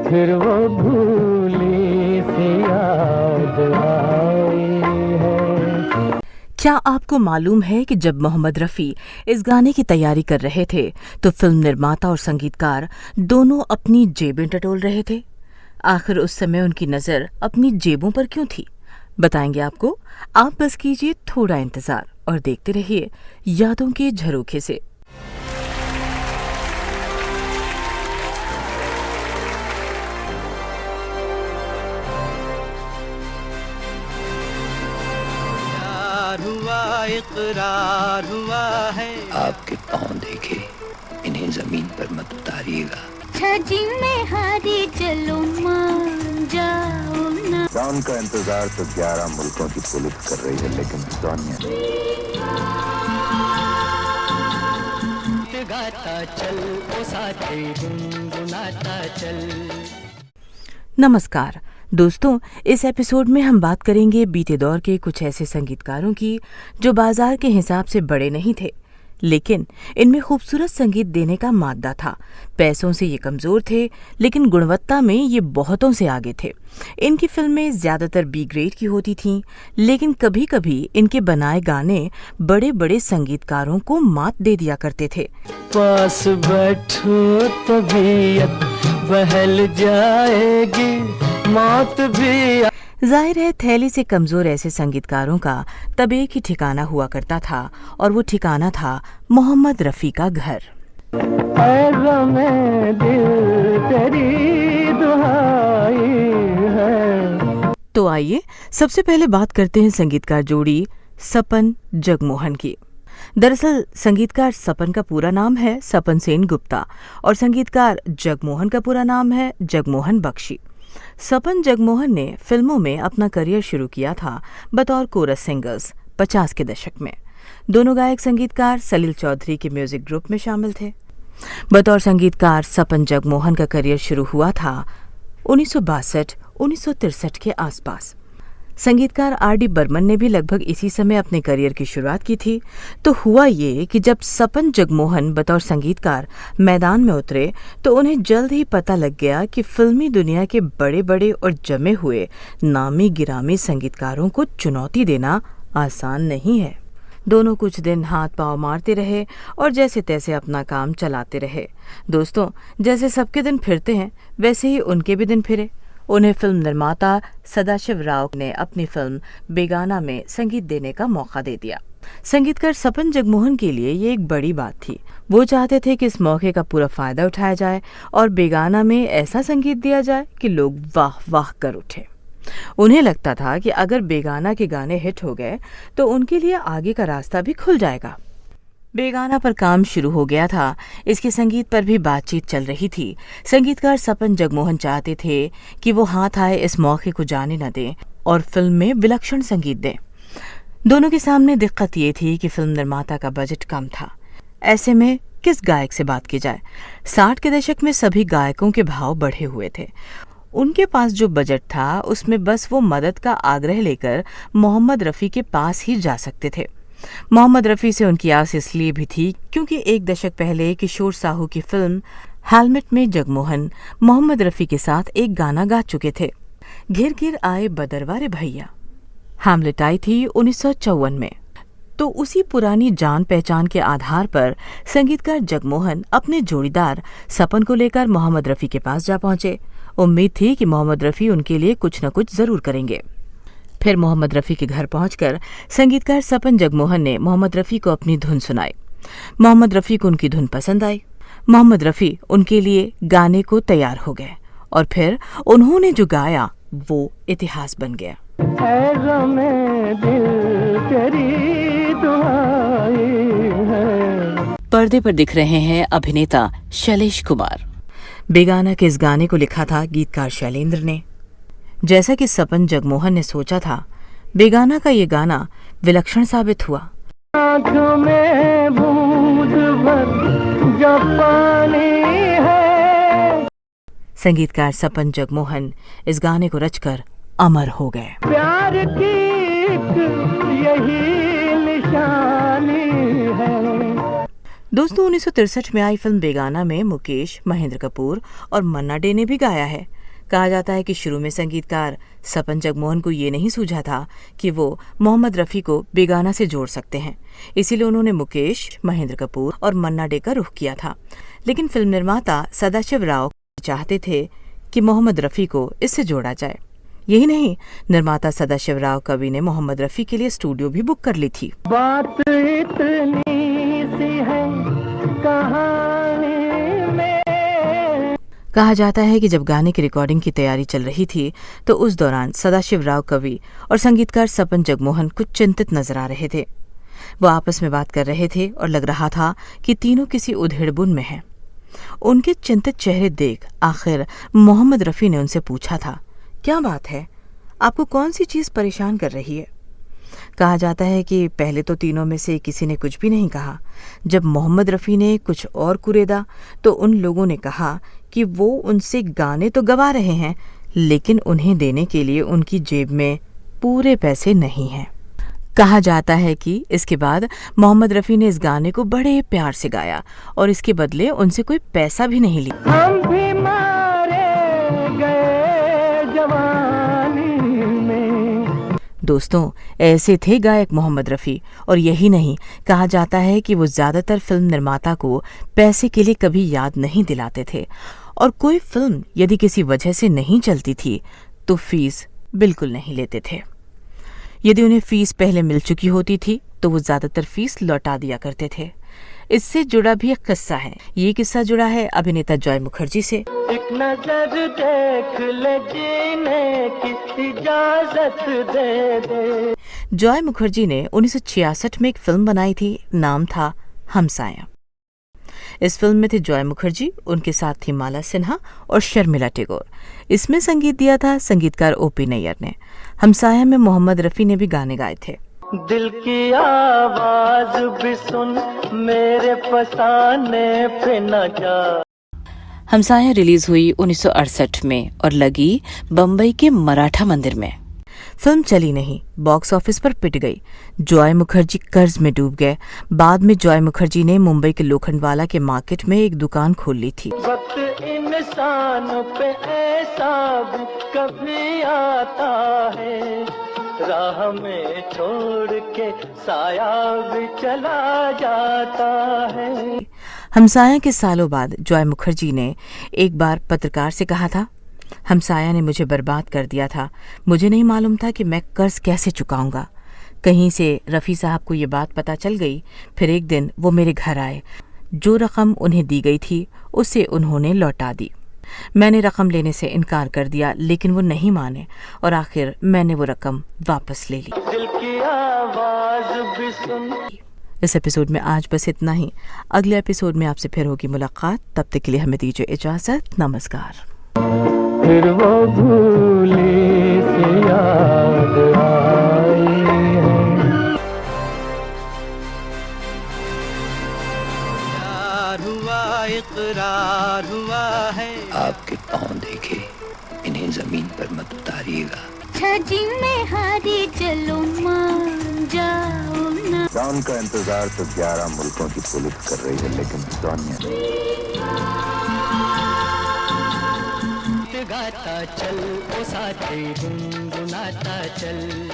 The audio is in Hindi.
फिर वो भूली सी याद आई है। क्या आपको मालूम है कि जब मोहम्मद रफ़ी इस गाने की तैयारी कर रहे थे तो फिल्म निर्माता और संगीतकार दोनों अपनी जेबें टटोल रहे थे? आखिर उस समय उनकी नज़र अपनी जेबों पर क्यों थी? बताएंगे आपको। आप बस कीजिए थोड़ा इंतजार और देखते रहिए यादों के झरोखे से। इकरार हुआ है। आपके पाँव देखे, इन्हें जमीन पर मत उतारिएगा। छजी में हारी चलो मान जाओ ना। डॉन का इंतजार तो 11 मुल्कों की पुलिस कर रही है, लेकिन सोनिया गाता चल ओ साथी गुनगुनाता चल। नमस्कार दोस्तों, इस एपिसोड में हम बात करेंगे बीते दौर के कुछ ऐसे संगीतकारों की जो बाजार के हिसाब से बड़े नहीं थे, लेकिन इनमें खूबसूरत संगीत देने का मादा था। पैसों से ये कमजोर थे, लेकिन गुणवत्ता में ये बहुतों से आगे थे। इनकी फिल्में ज्यादातर बी ग्रेड की होती थीं, लेकिन कभी कभी इनके बनाए गाने बड़े बड़े संगीतकारों को मात दे दिया करते थे। पास बैठो तबीयत बहल जाएगी, मौत भी। जाहिर है थैली से कमजोर ऐसे संगीतकारों का तब एक ही ठिकाना हुआ करता था, और वो ठिकाना था मोहम्मद रफ़ी का घर। में दिल तेरी दुहाई है। तो आइए सबसे पहले बात करते हैं संगीतकार जोड़ी सपन जगमोहन की। दरअसल संगीतकार सपन का पूरा नाम है सपन सेन गुप्ता और संगीतकार जगमोहन का पूरा नाम है जगमोहन बख्शी। सपन जगमोहन ने फिल्मों में अपना करियर शुरू किया था बतौर कोरस सिंगर्स 50 के दशक में। दोनों गायक संगीतकार सलील चौधरी के म्यूजिक ग्रुप में शामिल थे। बतौर संगीतकार सपन जगमोहन का करियर शुरू हुआ था 1962-1963 के आसपास। संगीतकार आर.डी. बर्मन ने भी लगभग इसी समय अपने करियर की शुरुआत की थी। तो हुआ ये कि जब सपन जगमोहन बतौर संगीतकार मैदान में उतरे तो उन्हें जल्द ही पता लग गया कि फिल्मी दुनिया के बड़े बड़े और जमे हुए नामी गिरामी संगीतकारों को चुनौती देना आसान नहीं है। दोनों कुछ दिन हाथ पांव मारते रहे और जैसे तैसे अपना काम चलाते रहे। दोस्तों, जैसे सबके दिन फिरते हैं वैसे ही उनके भी दिन फिरे। उन्हें फिल्म निर्माता सदाशिव राव ने अपनी फिल्म बेगाना में संगीत देने का मौका दे दिया। संगीतकार सपन जगमोहन के लिए ये एक बड़ी बात थी। वो चाहते थे कि इस मौके का पूरा फायदा उठाया जाए और बेगाना में ऐसा संगीत दिया जाए कि लोग वाह वाह कर उठे। उन्हें लगता था कि अगर बेगाना के गाने हिट हो गए तो उनके लिए आगे का रास्ता भी खुल जाएगा। बेगाना पर काम शुरू हो गया था। इसके संगीत पर भी बातचीत चल रही थी। संगीतकार सपन जगमोहन चाहते थे कि वो हाथ आए इस मौके को जाने न दें और फिल्म में विलक्षण संगीत दें। दोनों के सामने दिक्कत ये थी कि फिल्म निर्माता का बजट कम था। ऐसे में किस गायक से बात की जाए? 60 के दशक में सभी गायकों के भाव बढ़े हुए थे। उनके पास जो बजट था उसमें बस वो मदद का आग्रह लेकर मोहम्मद रफ़ी के पास ही जा सकते थे। मोहम्मद रफ़ी से उनकी आस इसलिए भी थी क्योंकि एक दशक पहले किशोर साहू की फिल्म हेलमेट में जगमोहन मोहम्मद रफ़ी के साथ एक गाना गा चुके थे। घिर घिर आए बदरवारे भैया। हैमलेट आई थी 1954 में। तो उसी पुरानी जान पहचान के आधार पर संगीतकार जगमोहन अपने जोड़ीदार सपन को लेकर मोहम्मद रफ़ी के पास जा पहुंचे। उम्मीद थी कि मोहम्मद रफ़ी उनके लिए कुछ न कुछ जरूर करेंगे। फिर मोहम्मद रफ़ी के घर पहुंचकर संगीतकार सपन जगमोहन ने मोहम्मद रफ़ी को अपनी धुन सुनाई। मोहम्मद रफ़ी को उनकी धुन पसंद आई। मोहम्मद रफ़ी उनके लिए गाने को तैयार हो गए और फिर उन्होंने जो गाया वो इतिहास बन गया। पर्दे पर दिख रहे हैं अभिनेता शैलेश कुमार। बेगाना के इस गाने को लिखा था गीतकार शैलेंद्र ने। जैसा कि सपन जगमोहन ने सोचा था, बेगाना का ये गाना विलक्षण साबित हुआ। आँखों में बूंद भर जो पानी है। संगीतकार सपन जगमोहन इस गाने को रचकर अमर हो गए। प्यार की यही निशानी है। दोस्तों 1963 में आई फिल्म बेगाना में मुकेश, महेंद्र कपूर और मन्ना डे ने भी गाया है। कहा जाता है कि शुरू में संगीतकार सपन जगमोहन को ये नहीं सूझा था कि वो मोहम्मद रफ़ी को बेगाना से जोड़ सकते हैं, इसीलिए उन्होंने मुकेश, महेंद्र कपूर और मन्ना डे का रुख किया था। लेकिन फिल्म निर्माता सदाशिव राव चाहते थे कि मोहम्मद रफ़ी को इससे जोड़ा जाए। यही नहीं, निर्माता सदाशिव राव कवि ने मोहम्मद रफ़ी के लिए स्टूडियो भी बुक कर ली थी। बात इतनी सी है कहानी में। कहा जाता है कि जब गाने की रिकॉर्डिंग की तैयारी चल रही थी तो उस दौरान सदाशिव राव कवि और संगीतकार सपन जगमोहन कुछ चिंतित नजर आ रहे थे। वो आपस में बात कर रहे थे और लग रहा था कि तीनों किसी उधेड़बुन में हैं। उनके चिंतित चेहरे देख आखिर मोहम्मद रफ़ी ने उनसे पूछा था, क्या बात है, आपको कौन सी चीज परेशान कर रही है? कहा जाता है कि पहले तो तीनों में से किसी ने कुछ भी नहीं कहा। जब मोहम्मद रफ़ी ने कुछ और कुरेदा तो उन लोगों ने कहा कि वो उनसे गाने तो गवा रहे हैं, लेकिन उन्हें देने के लिए उनकी जेब में पूरे पैसे नहीं हैं। कहा जाता है कि इसके बाद मोहम्मद रफ़ी ने इस गाने को बड़े प्यार से गाया और इसके बदले उनसे कोई पैसा भी नहीं लिया। हम भी मारे गए जवानी में। दोस्तों, ऐसे थे गायक मोहम्मद रफ़ी। और यही नहीं, कहा जाता है कि वो ज्यादातर फिल्म निर्माता को पैसे के लिए कभी याद नहीं दिलाते थे, और कोई फिल्म यदि किसी वजह से नहीं चलती थी तो फीस बिल्कुल नहीं लेते थे। यदि उन्हें फीस पहले मिल चुकी होती थी तो वो ज्यादातर फीस लौटा दिया करते थे। इससे जुड़ा भी एक किस्सा है। ये किस्सा जुड़ा है अभिनेता जॉय मुखर्जी से। एक नजर देख ले, जीने की इजाजत दे दे। जॉय मुखर्जी ने 1966 में एक फिल्म बनाई थी, नाम था हमसाया। इस फिल्म में थे जॉय मुखर्जी, उनके साथ थी माला सिन्हा और शर्मिला टैगोर। इसमें संगीत दिया था संगीतकार ओपी नैयर ने। हमसाया में मोहम्मद रफ़ी ने भी गाने गाए थे। दिल की आवाज भी सुन, मेरे फसाने पे न जा। हमसाया रिलीज हुई 1968 में और लगी बम्बई के मराठा मंदिर में। फिल्म चली नहीं, बॉक्स ऑफिस पर पिट गई। जॉय मुखर्जी कर्ज में डूब गए। बाद में जॉय मुखर्जी ने मुंबई के लोखंडवाला के मार्केट में एक दुकान खोल ली थी। वक्त इंसान पे ऐसा भी कभी आता है, राह में छोड़ के साया भी चला जाता है। हमसाया के सालों बाद जॉय मुखर्जी ने एक बार पत्रकार से कहा था, हमसाया ने मुझे बर्बाद कर दिया था। मुझे नहीं मालूम था कि मैं कर्ज कैसे चुकाऊंगा। कहीं से रफ़ी साहब को ये बात पता चल गई। फिर एक दिन वो मेरे घर आए। जो रकम उन्हें दी गई थी उसे उन्होंने लौटा दी। मैंने रकम लेने से इनकार कर दिया, लेकिन वो नहीं माने और आखिर मैंने वो रकम वापस ले ली। दिल की आवाज भी सुन। इस एपिसोड में आज बस इतना ही। अगले एपिसोड में आपसे फिर होगी मुलाकात। तब तक के लिए हमें दीजिए इजाजत। नमस्कार। फिर वो भूली सी याद आई है। प्यार हुआ, इकरार हुआ है। आपके पाँव देखे, इन्हें जमीन पर मत उतारिएगा। छजी में हारी चलो मान जाओ ना। डॉन का इंतजार तो 11 मुल्कों की पुलिस कर रही है, लेकिन सोनिया गाता चल ओ साथी, गुनगुनाता चल।